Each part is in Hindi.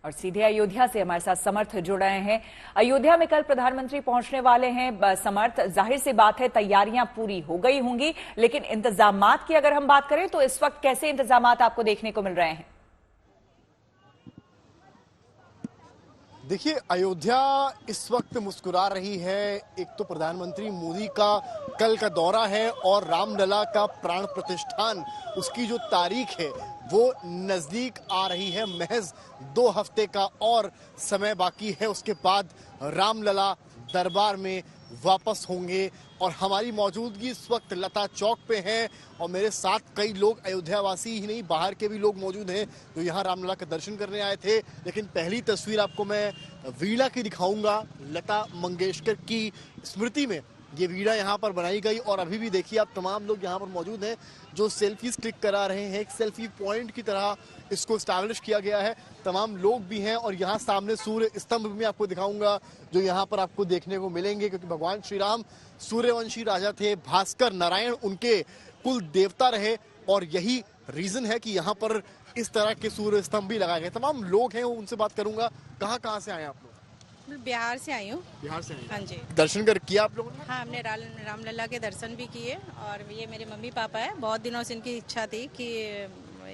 और सीधे अयोध्या से हमारे साथ समर्थ जुड़ रहे हैं। अयोध्या में कल प्रधानमंत्री पहुंचने वाले हैं। समर्थ, जाहिर सी बात है तैयारियां पूरी हो गई होंगी, लेकिन इंतजामात की अगर हम बात करें तो इस वक्त कैसे इंतजामात आपको देखने को मिल रहे हैं? देखिए, अयोध्या इस वक्त मुस्कुरा रही है। एक तो प्रधानमंत्री मोदी का कल का दौरा है और रामलला का प्राण प्रतिष्ठान, उसकी जो तारीख है वो नजदीक आ रही है। महज 2 हफ्ते का और समय बाकी है, उसके बाद रामलला दरबार में वापस होंगे। और हमारी मौजूदगी इस वक्त लता चौक पे है और मेरे साथ कई लोग अयोध्यावासी ही नहीं, बाहर के भी लोग मौजूद हैं जो यहाँ रामलला का दर्शन करने आए थे। लेकिन पहली तस्वीर आपको मैं वीणा की दिखाऊंगा। लता मंगेशकर की स्मृति में ये वीणा यहाँ पर बनाई गई और अभी भी देखिए आप तमाम लोग यहाँ पर मौजूद हैं जो सेल्फीज क्लिक करा रहे हैं। एक सेल्फी पॉइंट की तरह इसको स्टैब्लिश किया गया है। तमाम लोग भी हैं और यहाँ सामने सूर्य स्तंभ भी मैं आपको दिखाऊंगा जो यहाँ पर आपको देखने को मिलेंगे, क्योंकि भगवान श्री राम सूर्यवंशी राजा थे। भास्कर नारायण उनके कुल देवता रहे और यही रीजन है कि यहाँ पर इस तरह के सूर्य स्तंभ भी लगाए गए। तमाम लोग हैं, उनसे बात करूंगा। कहाँ से आए आप लोग? बिहार से आई हूँ। बिहार से आई? हाँ जी। दर्शन कर किया आप लोगों ने? हाँ, हमने रामलला के दर्शन भी किए और ये मेरे मम्मी पापा है। बहुत दिनों से इनकी इच्छा थी कि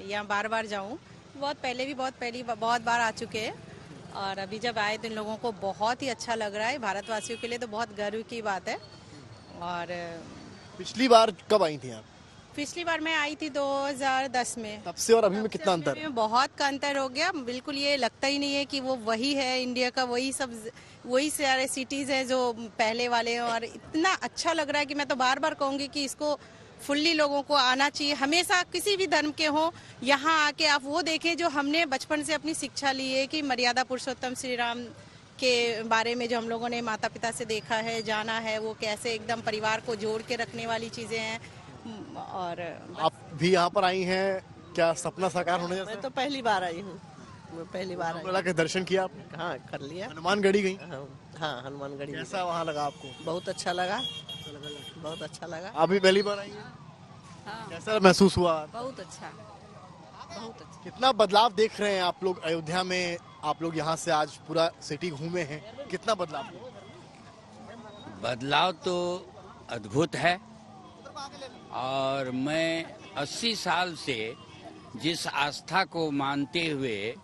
यहाँ बार बार जाऊँ। बहुत बार आ चुके हैं और अभी जब आए तो इन लोगों को बहुत ही अच्छा लग रहा है। भारतवासियों के लिए तो बहुत गर्व की बात है। और पिछली बार कब आई थी आप? पिछली बार मैं आई थी 2010 में। तब से और अभी में कितना अंतर है? बहुत का अंतर हो गया। बिल्कुल ये लगता ही नहीं है कि वो वही है, इंडिया का वही सारे सिटीज हैं जो पहले वाले हैं। और इतना अच्छा लग रहा है कि मैं तो बार बार कहूंगी कि इसको फुल्ली लोगों को आना चाहिए। हमेशा किसी भी धर्म के हो, यहाँ आके आप वो देखें जो हमने बचपन से अपनी शिक्षा ली है कि मर्यादा पुरुषोत्तम श्री राम के बारे में जो हम लोगों ने माता पिता से देखा है, जाना है, वो कैसे एकदम परिवार को जोड़ के रखने वाली चीजें हैं। और आप भी यहाँ पर आई हैं, क्या सपना साकार होने जैसा? मैं तो पहली बार आई हूँ। रामलला के दर्शन किया आपने? हाँ, कर लिया। हनुमानगढ़ी गई? हाँ, हनुमानगढ़ी। कैसा वहाँ लगा आपको? बहुत अच्छा लगा, बहुत अच्छा लगा। आप भी पहली बार आई हैं? हाँ, कैसा महसूस हुआ? बहुत अच्छा, बहुत अच्छा। कितना बदलाव देख रहे हैं आप लोग अयोध्या में? आप लोग यहाँ से आज पूरा सिटी घूमे हैं, कितना बदलाव? बदलाव तो अद्भुत है। और मैं 80 साल से जिस आस्था को मानते हुए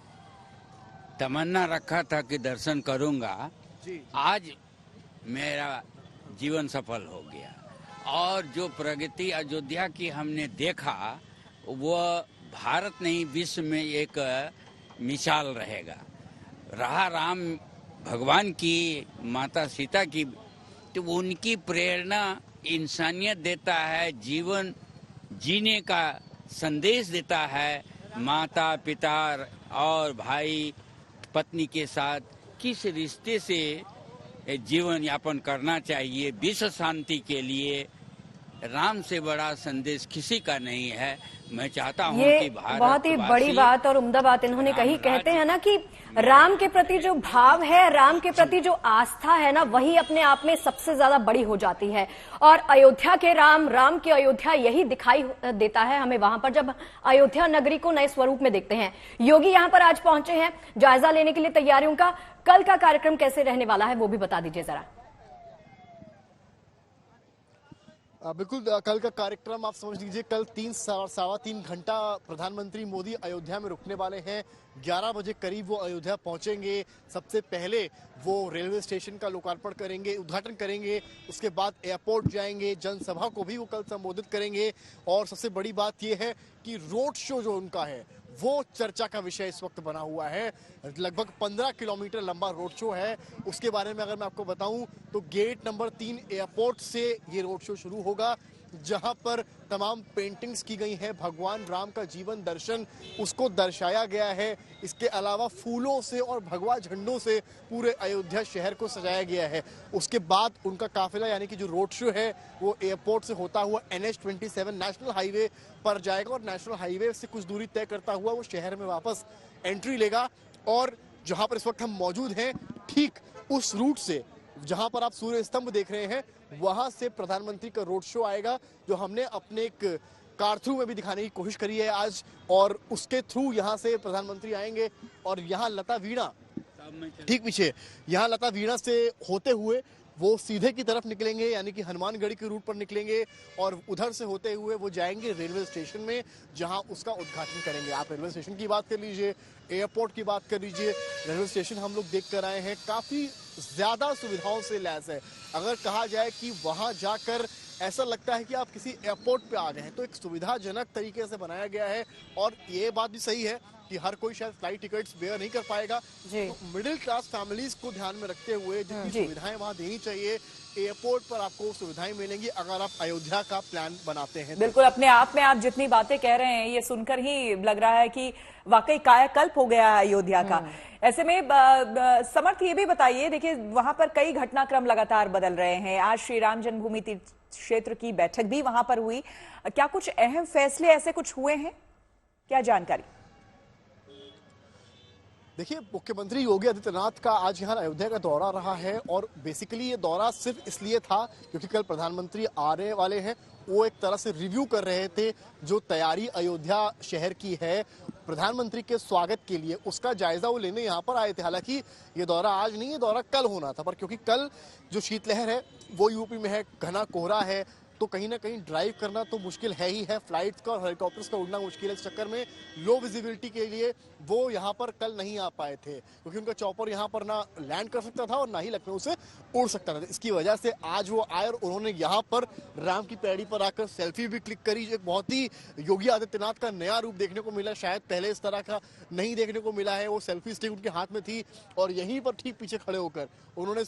तमन्ना रखा था कि दर्शन करूंगा, आज मेरा जीवन सफल हो गया। और जो प्रगति अयोध्या की हमने देखा वो भारत नहीं विश्व में एक मिसाल रहेगा। रहा राम भगवान की, माता सीता की, तो उनकी प्रेरणा इंसानियत देता है, जीवन जीने का संदेश देता है। माता पिता और भाई पत्नी के साथ किस रिश्ते से जीवन यापन करना चाहिए, विश्व शांति के लिए राम से बड़ा संदेश किसी का नहीं है। मैं चाहता हूं कि भारत बहुत ही बड़ी बात और उम्दा बात इन्होंने कही। कहते हैं ना कि राम के प्रति जो भाव है, राम के प्रति जो आस्था है ना, वही अपने आप में सबसे ज्यादा बड़ी हो जाती है। और अयोध्या के राम की अयोध्या यही दिखाई देता है हमें वहां पर, जब अयोध्या नगरी को नए स्वरूप में देखते हैं। योगी यहाँ पर आज पहुंचे हैं जायजा लेने के लिए तैयारियों का। कल का कार्यक्रम कैसे रहने वाला है वो भी बता दीजिए जरा। बिल्कुल, कल का कार्यक्रम आप समझ लीजिए, कल 3-3.25 घंटा प्रधानमंत्री मोदी अयोध्या में रुकने वाले हैं। 11 बजे करीब वो अयोध्या पहुंचेंगे। सबसे पहले वो रेलवे स्टेशन का लोकार्पण करेंगे, उद्घाटन करेंगे। उसके बाद एयरपोर्ट जाएंगे, जनसभा को भी वो कल संबोधित करेंगे। और सबसे बड़ी बात ये है कि रोड शो जो उनका है वो चर्चा का विषय इस वक्त बना हुआ है। लगभग 15 किलोमीटर लंबा रोड शो है। उसके बारे में अगर मैं आपको बताऊं तो गेट नंबर 3 एयरपोर्ट से ये रोड शो शुरू होगा, जहां पर तमाम पेंटिंग्स की गई हैं। भगवान राम का जीवन दर्शन उसको दर्शाया गया है। इसके अलावा फूलों से और भगवा झंडों से पूरे अयोध्या शहर को सजाया गया है। उसके बाद उनका काफिला यानी कि जो रोड शो है वो एयरपोर्ट से होता हुआ NH-27 नेशनल हाईवे पर जाएगा और नेशनल हाईवे से कुछ दूरी तय करता हुआ वो शहर में वापस एंट्री लेगा। और जहां पर इस वक्त हम मौजूद हैं, ठीक उस रूट से जहां पर आप सूर्य स्तंभ देख रहे हैं, वहां से प्रधानमंत्री का रोड शो आएगा, जो हमने अपने एक कार थ्रू में भी दिखाने की कोशिश करी है आज, और उसके थ्रू यहाँ से प्रधानमंत्री आएंगे और यहाँ लता वीणा ठीक पीछे, यहाँ लता वीणा से होते हुए वो सीधे की तरफ निकलेंगे, यानी कि हनुमानगढ़ी के रूट पर निकलेंगे और उधर से होते हुए वो जाएंगे रेलवे स्टेशन में, जहां उसका उद्घाटन करेंगे। आप रेलवे स्टेशन की बात कर लीजिए, एयरपोर्ट की बात कर लीजिए, रेलवे स्टेशन हम लोग देख कर आए हैं, काफी ज्यादा सुविधाओं से लैस है। अगर कहा जाए कि वहां जाकर ऐसा लगता है कि आप किसी एयरपोर्ट पे आ गए हैं, तो एक सुविधाजनक तरीके से बनाया गया है। और ये बात भी सही है कि हर कोई शायद फ्लाइट टिकट्स बेयर नहीं कर पाएगा, तो मिडिल क्लास फैमिलीज को ध्यान में रखते हुए जितनी सुविधाएं वहां देनी चाहिए, एयरपोर्ट पर आपको सुविधाएं मिलेंगी अगर आप अयोध्या का प्लान बनाते हैं। बिल्कुल, अपने आप में आप जितनी बातें कह रहे हैं ये सुनकर ही लग रहा है कि वाकई कायाकल्प हो गया है अयोध्या का। ऐसे में समर्थ ये भी बताइए, देखिए वहां पर कई घटनाक्रम लगातार बदल रहे हैं। आज श्री राम जन्मभूमि तीर्थ क्षेत्र की बैठक भी वहां पर हुई, क्या कुछ अहम फैसले ऐसे कुछ हुए हैं, क्या जानकारी? देखिए, मुख्यमंत्री योगी आदित्यनाथ का आज यहाँ अयोध्या का दौरा रहा है, और बेसिकली ये दौरा सिर्फ इसलिए था क्योंकि कल प्रधानमंत्री आने वाले हैं। वो एक तरह से रिव्यू कर रहे थे जो तैयारी अयोध्या शहर की है प्रधानमंत्री के स्वागत के लिए, उसका जायजा वो लेने यहाँ पर आए थे। हालांकि ये दौरा आज नहीं, ये दौरा कल होना था, पर क्योंकि कल जो शीतलहर है वो यूपी में है, घना कोहरा है, तो कहीं ना कहीं ड्राइव करना तो मुश्किल है ही है, फ्लाइट्स का और हेलीकॉप्टर्स का उड़ना मुश्किल है। इस चक्कर में लो विजिबिलिटी के लिए वो यहाँ पर कल नहीं आ पाए थे, क्योंकि उनका चॉपर यहाँ पर ना लैंड कर सकता था और ना ही लखनऊ से उड़ सकता था। इसकी वजह से आज वो आए और उन्होंने यहाँ पर राम की पैड़ी पर आकर सेल्फी भी क्लिक करी। एक बहुत ही योगी आदित्यनाथ का नया रूप देखने को मिला, शायद पहले इस तरह का नहीं देखने को मिला है। वो सेल्फी स्टिक उनके हाथ में थी और यहीं पर ठीक पीछे खड़े होकर उन्होंने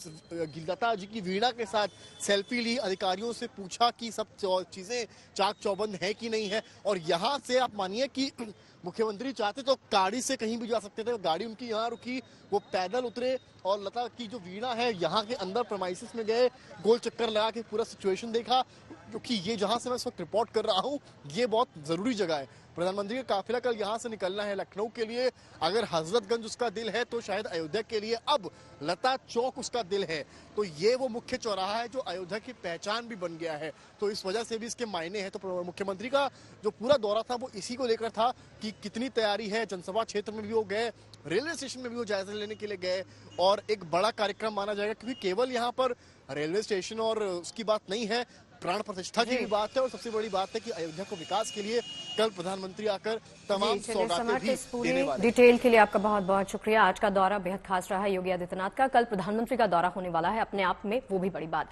लता जी की वीणा के साथ सेल्फी ली, अधिकारियों से पूछा कि सब चीजें चाक चौबंद है कि नहीं है। और यहाँ से आप मानिए कि मुख्यमंत्री चाहते तो गाड़ी से कहीं भी जा सकते थे, गाड़ी उनकी यहाँ रुकी, वो पैदल उतरे और लता की जो वीणा है यहाँ के अंदर प्रेमाइसिस में गए, गोल चक्कर लगा के पूरा सिचुएशन देखा, क्योंकि ये जहाँ से मैं इस वक्त रिपोर्ट कर रहा हूँ ये बहुत जरूरी जगह है। प्रधानमंत्री का काफिला कल यहाँ से निकलना है लखनऊ के लिए। अगर हजरतगंज उसका दिल है तो शायद अयोध्या के लिए अब लता चौक उसका दिल है। तो ये वो मुख्य चौराहा है जो अयोध्या की पहचान भी बन गया है, तो इस वजह से भी इसके मायने हैं। तो मुख्यमंत्री का जो पूरा दौरा था वो इसी को लेकर था कि कितनी तैयारी है। जनसभा क्षेत्र में भी वो गए, रेलवे स्टेशन में भी वो जायजा लेने के लिए गए, और एक बड़ा कार्यक्रम माना जाएगा क्योंकि केवल यहाँ पर रेलवे स्टेशन और उसकी बात नहीं है, प्राण प्रतिष्ठा की भी बात है, और सबसे बड़ी बात है कि अयोध्या को विकास के लिए कल प्रधानमंत्री आकर तमाम सौगातें भी देने वाले। डिटेल के लिए आपका बहुत बहुत शुक्रिया। आज का दौरा बेहद खास रहा है योगी आदित्यनाथ का, कल प्रधानमंत्री का दौरा होने वाला है, अपने आप में वो भी बड़ी बात।